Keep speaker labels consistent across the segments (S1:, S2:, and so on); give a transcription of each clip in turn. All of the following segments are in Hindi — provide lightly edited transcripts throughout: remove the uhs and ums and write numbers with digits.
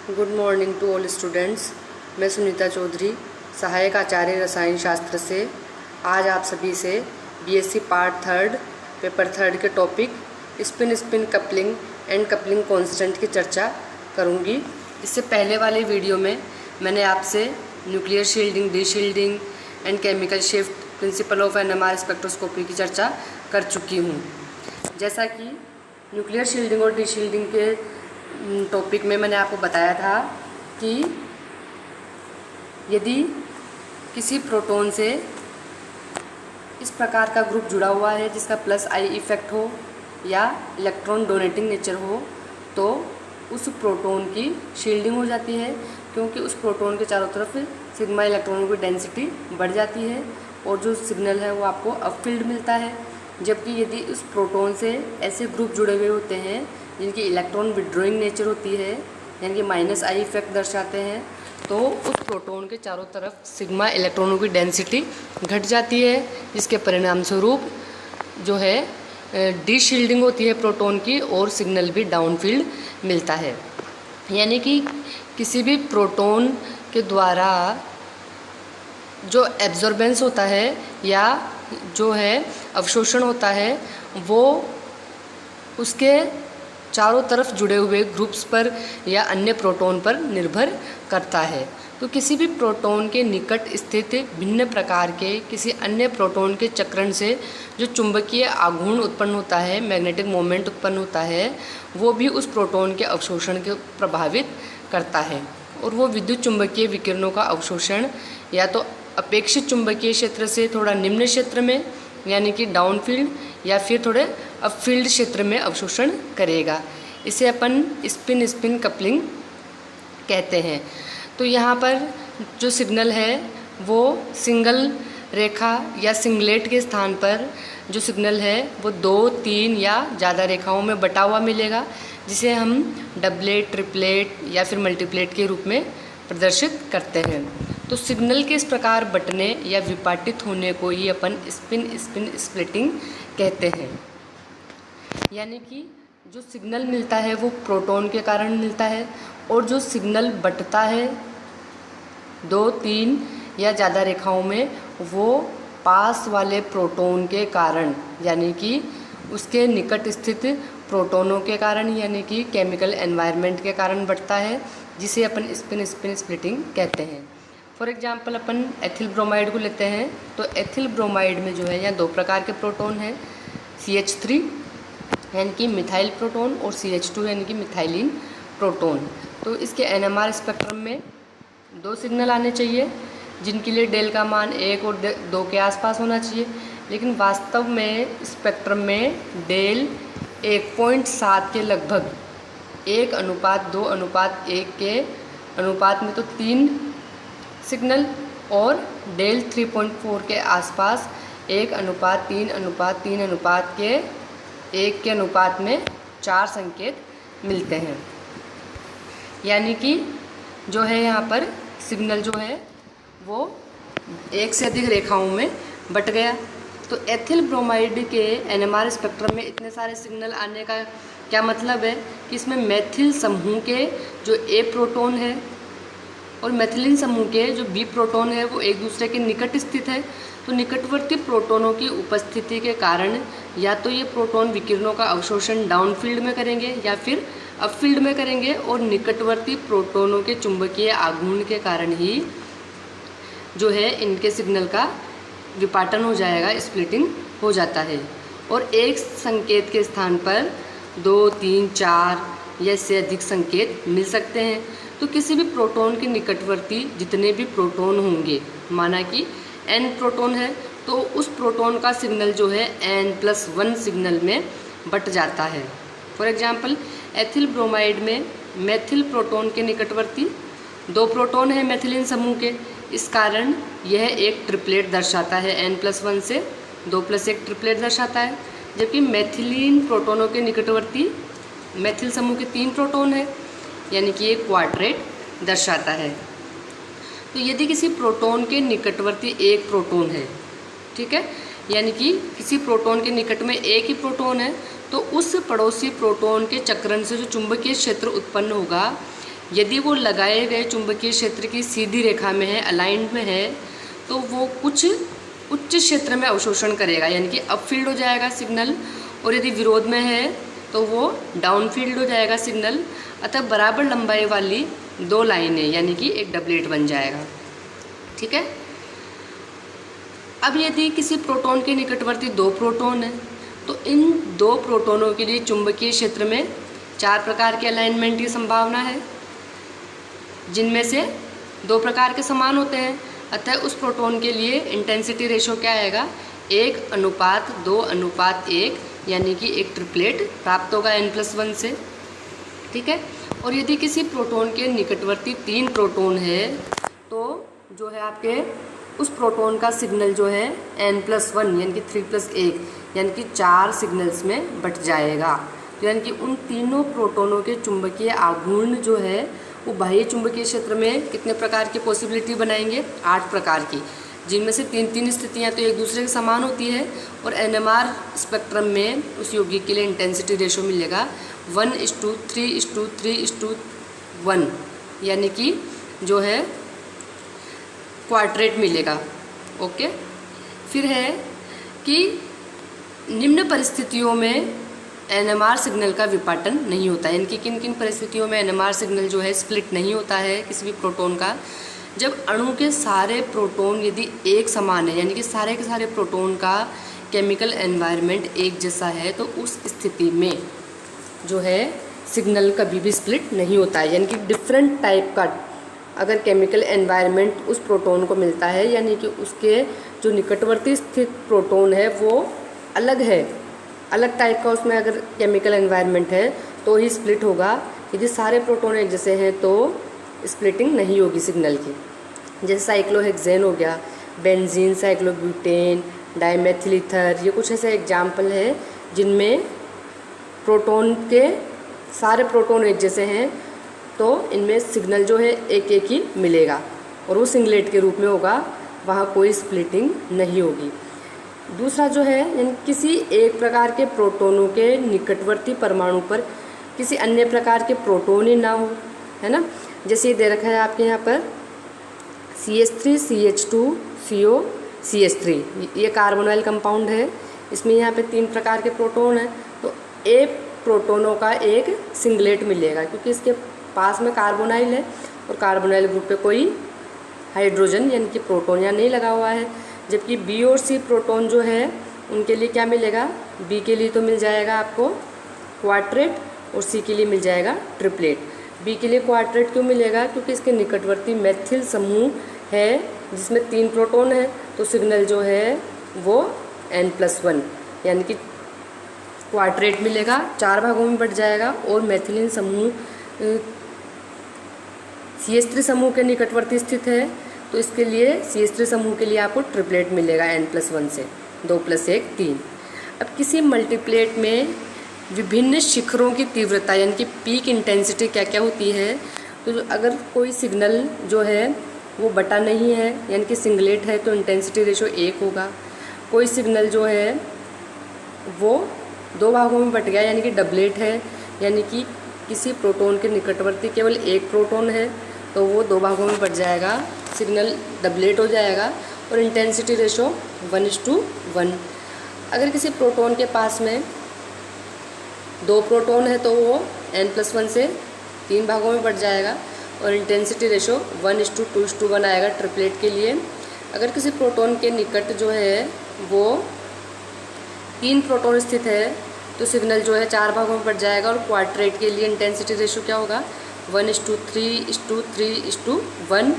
S1: Good morning to all students. मैं सुनीता चौधरी, सहायक आचार्य रसायन शास्त्र से आज आप सभी से BSc part third paper third के topic spin coupling and coupling constant की चर्चा करूंगी। इससे पहले वाले वीडियो में मैंने आपसे nuclear shielding, deshielding and chemical shift, principle of NMR spectroscopy की चर्चा कर चुकी हूँ। जैसा कि न्यूक्लियर शील्डिंग और डीशील्डिंग के टॉपिक में मैंने आपको बताया था कि यदि किसी प्रोटॉन से इस प्रकार का ग्रुप जुड़ा हुआ है जिसका प्लस आई इफेक्ट हो या इलेक्ट्रॉन डोनेटिंग नेचर हो, तो उस प्रोटॉन की शील्डिंग हो जाती है, क्योंकि उस प्रोटॉन के चारों तरफ सिग्मा इलेक्ट्रॉनों की डेंसिटी बढ़ जाती है और जो सिग्नल है वो आपको अपफील्ड मिलता है। जबकि यदि उस प्रोटॉन से ऐसे ग्रुप जुड़े हुए होते हैं जिनकी इलेक्ट्रॉन विड्रॉइंग नेचर होती है, यानी कि माइनस आई इफेक्ट दर्शाते हैं, तो उस प्रोटॉन के चारों तरफ सिग्मा इलेक्ट्रॉनों की डेंसिटी घट जाती है, जिसके परिणाम स्वरूप जो है डी शील्डिंग होती है प्रोटॉन की और सिग्नल भी डाउनफील्ड मिलता है। यानी कि किसी भी प्रोटॉन के द्वारा जो एब्जॉर्बेंस होता है या जो है अवशोषण होता है वो उसके चारों तरफ जुड़े हुए ग्रुप्स पर या अन्य प्रोटॉन पर निर्भर करता है। तो किसी भी प्रोटॉन के निकट स्थित भिन्न प्रकार के किसी अन्य प्रोटॉन के चक्रण से जो चुंबकीय आघूर्ण उत्पन्न होता है, मैग्नेटिक मोमेंट उत्पन्न होता है, वो भी उस प्रोटॉन के अवशोषण को प्रभावित करता है। और वो विद्युत चुंबकीय विकिरणों का अवशोषण या तो अपेक्षित चुंबकीय क्षेत्र से थोड़ा निम्न क्षेत्र में यानी कि डाउनफील्ड या फिर थोड़े अपफील्ड क्षेत्र में अवशोषण करेगा। इसे अपन स्पिन कपलिंग कहते हैं। तो यहाँ पर जो सिग्नल है वो सिंगल रेखा या सिंगलेट के स्थान पर जो सिग्नल है वो 2, 3 या ज़्यादा रेखाओं में बटा हुआ मिलेगा, जिसे हम डबलेट, ट्रिपलेट या फिर मल्टीप्लेट के रूप में प्रदर्शित करते हैं। तो सिग्नल के इस प्रकार बटने या विपाटित होने को ही अपन स्पिन स्प्लिटिंग कहते हैं। यानी कि जो सिग्नल मिलता है वो प्रोटॉन के कारण मिलता है और जो सिग्नल बटता है 2, 3 या ज़्यादा रेखाओं में वो पास वाले प्रोटॉन के कारण, यानी कि उसके निकट स्थित प्रोटॉनों के कारण, यानी कि केमिकल एनवायरनमेंट के कारण बढ़ता है, जिसे अपन स्पिन स्प्लिटिंग कहते हैं। For example upon ethyl bromide को लेते हैं। तो एथिल ब्रोमाइड में जो है यहाँ 2 प्रकार के प्रोटॉन हैं, CH3 यानी कि मिथाइल प्रोटॉन और CH2 यानी कि मिथाइलिन प्रोटॉन। तो इसके NMR स्पेक्ट्रम में 2 सिग्नल आने चाहिए, जिनके लिए डेल का मान 1 और 2 के आसपास होना चाहिए, लेकिन वास्तव में स्पेक्ट्रम में डेल 1.7 के लगभग 1:2:1 के अनुपात में तो 3 सिग्नल और डेल 3.4 के आसपास 1:3:3 के 1 के अनुपात में 4 संकेत मिलते हैं। यानी कि जो है यहाँ पर सिग्नल जो है वो 1 से अधिक रेखाओं में बट गया। तो एथिल ब्रोमाइड के NMR स्पेक्ट्रम में इतने सारे सिग्नल आने का क्या मतलब है कि इसमें मेथिल समूह के जो A प्रोटॉन है और मेथिलीन समूह के जो B प्रोटॉन है वो एक दूसरे के निकट स्थित है। तो निकटवर्ती प्रोटॉनों की उपस्थिति के कारण या तो ये प्रोटॉन विकिरणों का अवशोषण डाउनफील्ड में करेंगे या फिर अपफील्ड में करेंगे, और निकटवर्ती प्रोटॉनों के चुंबकीय आघूर्ण के कारण ही जो है इनके सिग्नल का विपाटन हो जाएगा, स्प्लिटिंग हो जाता है। और एक संकेत के स्थान पर 2, 3, 4 या इससे अधिक संकेत मिल सकते हैं। तो किसी भी प्रोटॉन के निकटवर्ती जितने भी प्रोटॉन होंगे, माना कि n प्रोटॉन है, तो उस प्रोटॉन का सिग्नल जो है n+1 सिग्नल में बट जाता है। फॉर एग्जांपल एथिल ब्रोमाइड में मेथिल प्रोटॉन के निकटवर्ती 2 प्रोटॉन है मेथिलीन समूह के, इस कारण यह एक ट्रिपलेट दर्शाता है, n+1 से 2+1 ट्रिपलेट दर्शाता है। जबकि मेथिलीन प्रोटॉनों के निकटवर्ती मेथिल समूह के 3 प्रोटॉन है, यानी कि एक क्वाड्रेट दर्शाता है। तो यदि किसी प्रोटॉन के निकटवर्ती एक प्रोटॉन है, ठीक है, यानी कि किसी प्रोटॉन के निकट में एक ही प्रोटॉन है, तो उस पड़ोसी प्रोटॉन के चक्रण से जो चुंबकीय क्षेत्र उत्पन्न होगा यदि वो लगाए गए चुंबकीय क्षेत्र की सीधी रेखा में है, अलाइंड में है, तो वो कुछ उच्च क्षेत्र में अवशोषण करेगा, यानी कि अपफील्ड हो जाएगा सिग्नल। और यदि विरोध में है तो वो डाउनफील्ड हो जाएगा सिग्नल। अतः बराबर लंबाई वाली दो लाइनें, यानी कि एक डबलेट बन जाएगा। ठीक है। अब यदि किसी प्रोटॉन के निकटवर्ती दो प्रोटॉन हैं, तो इन दो प्रोटॉनों के लिए चुंबकीय क्षेत्र में 4 प्रकार के अलाइनमेंट की संभावना है, जिनमें से 2 प्रकार के समान होते हैं। अतः उस प्रोटॉन के लिए इंटेंसिटी रेशो क्या आएगा, 1:2:1, यानी कि एक ट्रिपलेट प्राप्त होगा n+1 से। ठीक है। और यदि किसी प्रोटॉन के निकटवर्ती 3 प्रोटॉन है, तो जो है आपके उस प्रोटॉन का सिग्नल जो है n+1 यानी कि 3+1 यानी कि 4 सिग्नल्स में बट जाएगा। तो यानी कि उन तीनों प्रोटॉनों के चुंबकीय आघूर्ण जो है वो बाह्य चुंबकीय क्षेत्र में कितने प्रकार की पॉसिबिलिटी बनाएंगे, 8 प्रकार की, जिनमें से 3-3 स्थितियाँ तो एक दूसरे के समान होती है। और NMR स्पेक्ट्रम में उस यौगिक के लिए इंटेंसिटी रेशो मिलेगा 1:3:3:1, यानी कि जो है क्वाड्रेट मिलेगा। ओके। फिर है कि निम्न परिस्थितियों में NMR सिग्नल का विपाटन नहीं होता है, यानी कि किन किन परिस्थितियों में NMR सिग्नल जो है स्प्लिट नहीं होता है किसी भी प्रोटॉन का। जब अणु के सारे प्रोटॉन यदि एक समान है, यानी कि सारे के सारे प्रोटॉन का केमिकल एनवायरनमेंट एक जैसा है, तो उस स्थिति में जो है सिग्नल कभी भी स्प्लिट नहीं होता है। यानी कि डिफरेंट टाइप का अगर केमिकल एनवायरनमेंट उस प्रोटॉन को मिलता है, यानी कि उसके जो निकटवर्ती स्थित प्रोटॉन है वो अलग है, अलग टाइप का उसमें अगर केमिकल एनवायरनमेंट है तो ही स्प्लिट होगा। यदि सारे प्रोटॉन एक जैसे हैं तो स्प्लिटिंग नहीं होगी सिग्नल की। जैसे साइक्लोहेक्सेन हो गया, बेंजीन, साइक्लोब्यूटेन, डाइमेथिल ईथर, ये कुछ ऐसे एग्जाम्पल है जिनमें प्रोटॉन के सारे प्रोटॉन एक जैसे हैं, तो इनमें सिग्नल जो है एक एक ही मिलेगा और वो सिंगलेट के रूप में होगा, वहाँ कोई स्प्लिटिंग नहीं होगी। दूसरा जो है, यानी किसी एक प्रकार के प्रोटॉनों के निकटवर्ती परमाणु पर किसी अन्य प्रकार के प्रोटॉन ही ना हो, है ना। जैसे ये दे रखा है आपके यहाँ पर CH3 CH2 CO CH3, ये कार्बोनाइल कंपाउंड है। इसमें यहाँ पे 3 प्रकार के प्रोटॉन हैं, तो एक प्रोटॉनों का एक सिंगलेट मिलेगा, क्योंकि इसके पास में कार्बोनाइल है और कार्बोनाइल ग्रुप पे कोई हाइड्रोजन यानी कि प्रोटॉन यहाँ नहीं लगा हुआ है। जबकि B और C प्रोटॉन जो है उनके लिए क्या मिलेगा, B के लिए तो मिल जाएगा आपको क्वाड्रेट और C के लिए मिल जाएगा ट्रिपलेट। B के लिए क्वाड्रेट क्यों मिलेगा, क्योंकि इसके निकटवर्ती मेथिल समूह है जिसमें 3 प्रोटॉन है, तो सिग्नल जो है वो n+1 यानी कि क्वाड्रेट मिलेगा, 4 भागों में बट जाएगा। और मेथिलीन समूह CH3 समूह के निकटवर्ती स्थित है, तो इसके लिए CH3 समूह के लिए आपको ट्रिपलेट मिलेगा n+1 से, 2+1 3। अब किसी मल्टीप्लेट में विभिन्न शिखरों की तीव्रता यानी कि पीक इंटेंसिटी क्या क्या होती है, तो अगर कोई सिग्नल जो है वो बटा नहीं है यानी कि सिंगलेट है तो इंटेंसिटी रेशो 1 होगा। कोई सिग्नल जो है वो 2 भागों में बट गया यानी कि डबलेट है, यानी कि किसी प्रोटॉन के निकटवर्ती केवल एक प्रोटॉन है तो वो 2 भागों में बट जाएगा, सिग्नल डबलेट हो जाएगा और इंटेंसिटी रेशो 1:1। अगर किसी प्रोटॉन के पास में 2 प्रोटॉन है तो वो n+1 से 3 भागों में बट जाएगा और इंटेंसिटी रेशो 1:2:1 आएगा ट्रिपलेट के लिए। अगर किसी प्रोटॉन के निकट जो है वो 3 प्रोटॉन स्थित है तो सिग्नल जो है 4 भागों में बट जाएगा और क्वाड्रेट के लिए इंटेंसिटी रेशो क्या होगा, 1:3:3:1।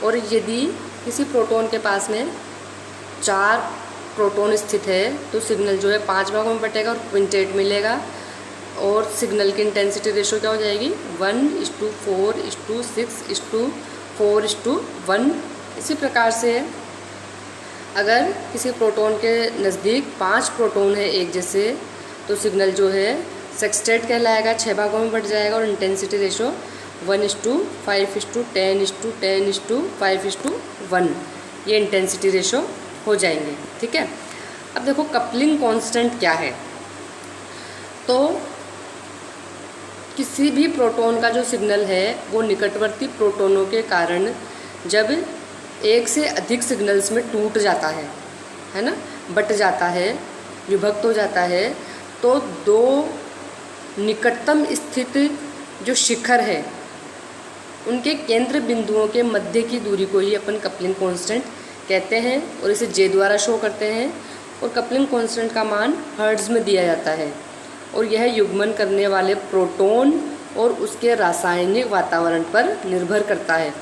S1: और यदि किसी प्रोटॉन के पास में 4 प्रोटॉन स्थित है तो सिग्नल जो है 5 भागों में बटेगा और क्विंटेट मिलेगा और सिग्नल की इंटेंसिटी रेशो क्या हो जाएगी, 1:4:6:4:1। इसी प्रकार से अगर किसी प्रोटॉन के नज़दीक 5 प्रोटॉन है एक जैसे तो सिग्नल जो है सेक्सटेट कहलाएगा, 6 भागों में बट जाएगा और इंटेंसिटी रेशो 1:5:10:10:5:1 ये इंटेंसिटी रेशो हो जाएंगे। ठीक है। अब देखो कपलिंग कांस्टेंट क्या है, तो किसी भी प्रोटॉन का जो सिग्नल है वो निकटवर्ती प्रोटॉनों के कारण जब एक से अधिक सिग्नल्स में टूट जाता है ना, बट जाता है, विभक्त हो जाता है, तो दो निकटतम स्थित जो शिखर है उनके केंद्र बिंदुओं के मध्य की दूरी को ही अपन कपलिंग कांस्टेंट कहते हैं और इसे जे द्वारा शो करते हैं। और कपलिंग कांस्टेंट का मान हर्ट्ज में दिया जाता है और यह युग्मन करने वाले प्रोटॉन और उसके रासायनिक वातावरण पर निर्भर करता है,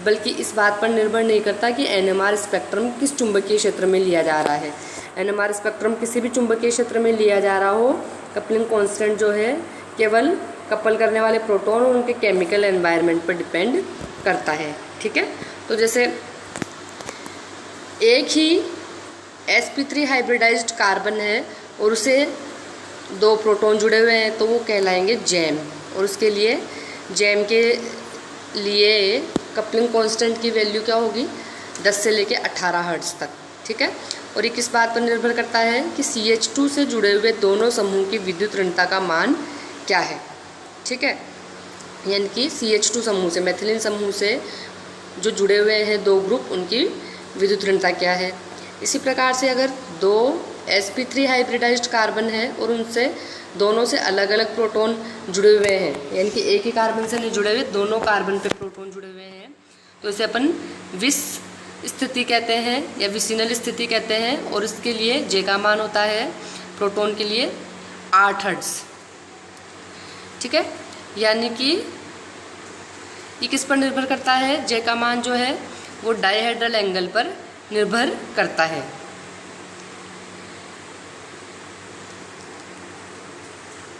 S1: बल्कि इस बात पर निर्भर नहीं करता कि एनएमआर स्पेक्ट्रम किस चुंबकीय क्षेत्र में लिया जा रहा है। एनएमआर स्पेक्ट्रम किसी भी चुंबकीय क्षेत्र में लिया जा रहा हो, कपलिंग कांस्टेंट जो है केवल कपल करने वाले प्रोटॉन और उनके केमिकल एनवायरनमेंट पर डिपेंड करता है। ठीक है, तो जैसे एक ही sp3 हाइब्रिडाइज्ड कार्बन है और उसे दो प्रोटॉन जुड़े हुए हैं तो वो कहलाएंगे जैम, और उसके लिए जैम के लिए कपलिंग कांस्टेंट की वैल्यू क्या होगी 10 से लेके 18 हर्ट्ज तक। ठीक है, और ये किस बात पर निर्भर करता है कि CH2 से जुड़े हुए दोनों समूह की विद्युत ऋणता का मान क्या है। ठीक है, यानी कि CH2 समूह से, मेथिलीन समूह से जो जुड़े हुए हैं दो ग्रुप, उनकी विद्युत ऋणता क्या है। इसी प्रकार से अगर दो sp3 हाइब्रिडाइज्ड कार्बन है और उनसे दोनों से अलग अलग प्रोटॉन जुड़े हुए हैं, यानी कि एक ही कार्बन से नहीं जुड़े हुए, दोनों कार्बन पे प्रोटॉन जुड़े हुए हैं, तो इसे अपन विष स्थिति कहते हैं या विसिनल स्थिति कहते हैं। और इसके लिए जे का मान होता है प्रोटॉन के लिए 8 हर्ट्ज। ठीक है, यानी कि ये किस पर निर्भर करता है, जे का मान जो है वो डाइहेड्रल एंगल पर निर्भर करता है।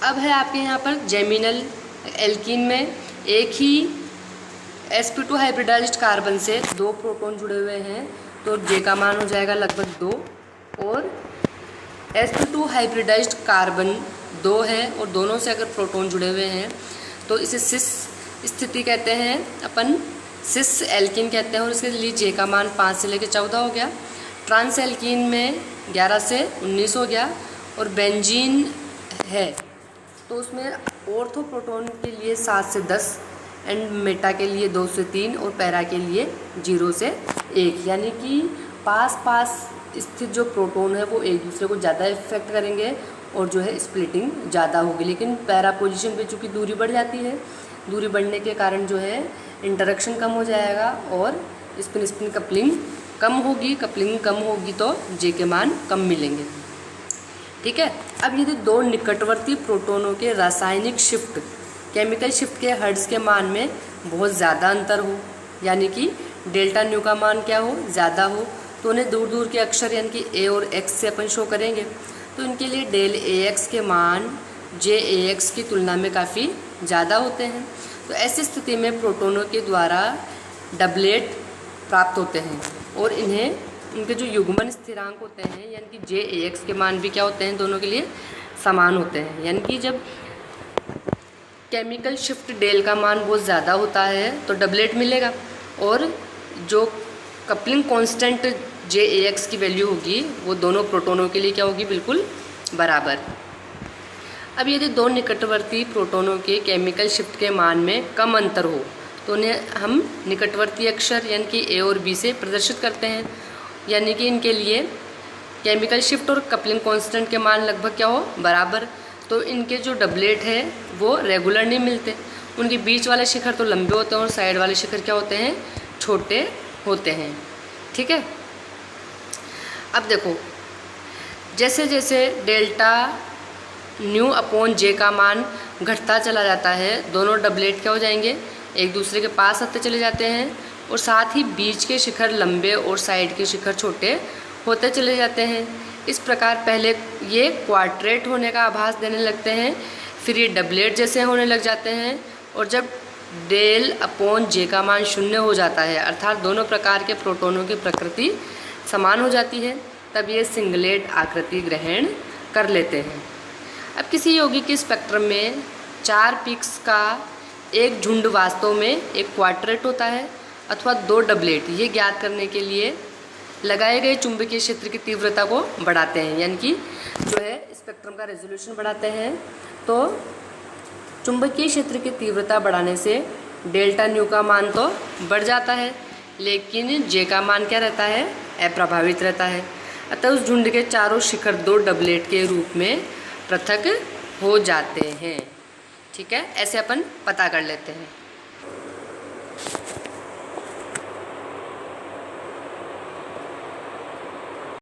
S1: अब है आपके यहाँ पर जेमिनल एल्कीन में एक ही sp2 हाइब्रिडाइज्ड कार्बन से दो प्रोटॉन जुड़े हुए हैं तो जे का मान हो जाएगा लगभग 2, और sp2 हाइब्रिडाइज्ड कार्बन 2 है और दोनों से अगर प्रोटॉन जुड़े हुए हैं तो इसे सिस स्थिति कहते हैं, अपन सिस एल्कीन कहते हैं, और इसके लिए जे का मान 5 से लेकर 14 हो गया। ट्रांस एल्कीन में 11 से 19 हो गया, और बेंजीन है तो उसमें ऑर्थो प्रोटॉन के लिए 7 से 10 एंड मेटा के लिए 2 से 3 और पैरा के लिए 0 से 1, यानी कि पास पास स्थित जो प्रोटॉन है वो एक दूसरे को ज़्यादा इफेक्ट करेंगे और जो है स्प्लिटिंग ज़्यादा होगी। लेकिन पैरा पोजीशन पे चूँकि दूरी बढ़ जाती है, दूरी बढ़ने के कारण जो है इंटरेक्शन कम हो जाएगा और स्पिन स्पिन कपलिंग कम होगी। कपलिंग कम होगी तो जे के मान कम मिलेंगे। ठीक है, अब यदि दो निकटवर्ती प्रोटॉनों के रासायनिक शिफ्ट, केमिकल शिफ्ट के हर्ट्ज के मान में बहुत ज़्यादा अंतर हो, यानी कि डेल्टा न्यू का मान क्या हो, ज़्यादा हो, तो उन्हें दूर दूर के अक्षर यानी कि ए और एक्स से अपन शो करेंगे। तो इनके लिए डेल ए एक्स के मान जे ए एक्स की तुलना में काफ़ी ज़्यादा होते हैं। तो ऐसी स्थिति में प्रोटॉनों के द्वारा डबलेट प्राप्त होते हैं और इन्हें उनके जो युग्मन स्थिरांक होते हैं यानी कि जे ए एक्स के मान भी क्या होते हैं, दोनों के लिए समान होते हैं। यानी कि जब केमिकल शिफ्ट डेल का मान बहुत ज़्यादा होता है तो डबलेट मिलेगा, और जो कपलिंग कांस्टेंट जे ए एक्स की वैल्यू होगी वो दोनों प्रोटॉनों के लिए क्या होगी, बिल्कुल बराबर। अब यदि दो निकटवर्ती प्रोटॉनों के केमिकल शिफ्ट के मान में कम अंतर हो तो उन्हें हम निकटवर्ती अक्षर यानी कि ए और बी से प्रदर्शित करते हैं, यानी कि इनके लिए केमिकल शिफ्ट और कपलिंग कांस्टेंट के मान लगभग क्या हो, बराबर। तो इनके जो डबलेट है वो रेगुलर नहीं मिलते, उनके बीच वाले शिखर तो लंबे होते हैं और साइड वाले शिखर क्या होते हैं, छोटे होते हैं। ठीक है, अब देखो जैसे जैसे डेल्टा न्यू अपॉन जे का मान घटता चला जाता है, दोनों डबलेट क्या हो जाएंगे, एक दूसरे के पास आते चले जाते हैं, और साथ ही बीच के शिखर लंबे और साइड के शिखर छोटे होते चले जाते हैं। इस प्रकार पहले ये क्वाड्रेट होने का आभास देने लगते हैं, फिर ये डबलेट जैसे होने लग जाते हैं, और जब डेल अपॉन जे का मान 0 हो जाता है अर्थात दोनों प्रकार के प्रोटॉनों की प्रकृति समान हो जाती है, तब ये सिंगलेट आकृति ग्रहण कर लेते हैं। अब किसी यौगिक के स्पेक्ट्रम में 4 पीक्स का एक झुंड वास्तव में एक क्वाड्रेट होता है अथवा 2 डबलेट, ये ज्ञात करने के लिए लगाए गए चुंबकीय क्षेत्र की तीव्रता को बढ़ाते हैं, यानी कि जो है स्पेक्ट्रम का रेजोल्यूशन बढ़ाते हैं। तो चुंबकीय क्षेत्र की तीव्रता बढ़ाने से डेल्टा न्यू का मान तो बढ़ जाता है, लेकिन जे का मान क्या रहता है, अप्रभावित रहता है। अतः उस झुंड के चारों शिखर 2 डबलेट के रूप में पृथक हो जाते हैं। ठीक है, ऐसे अपन पता कर लेते हैं।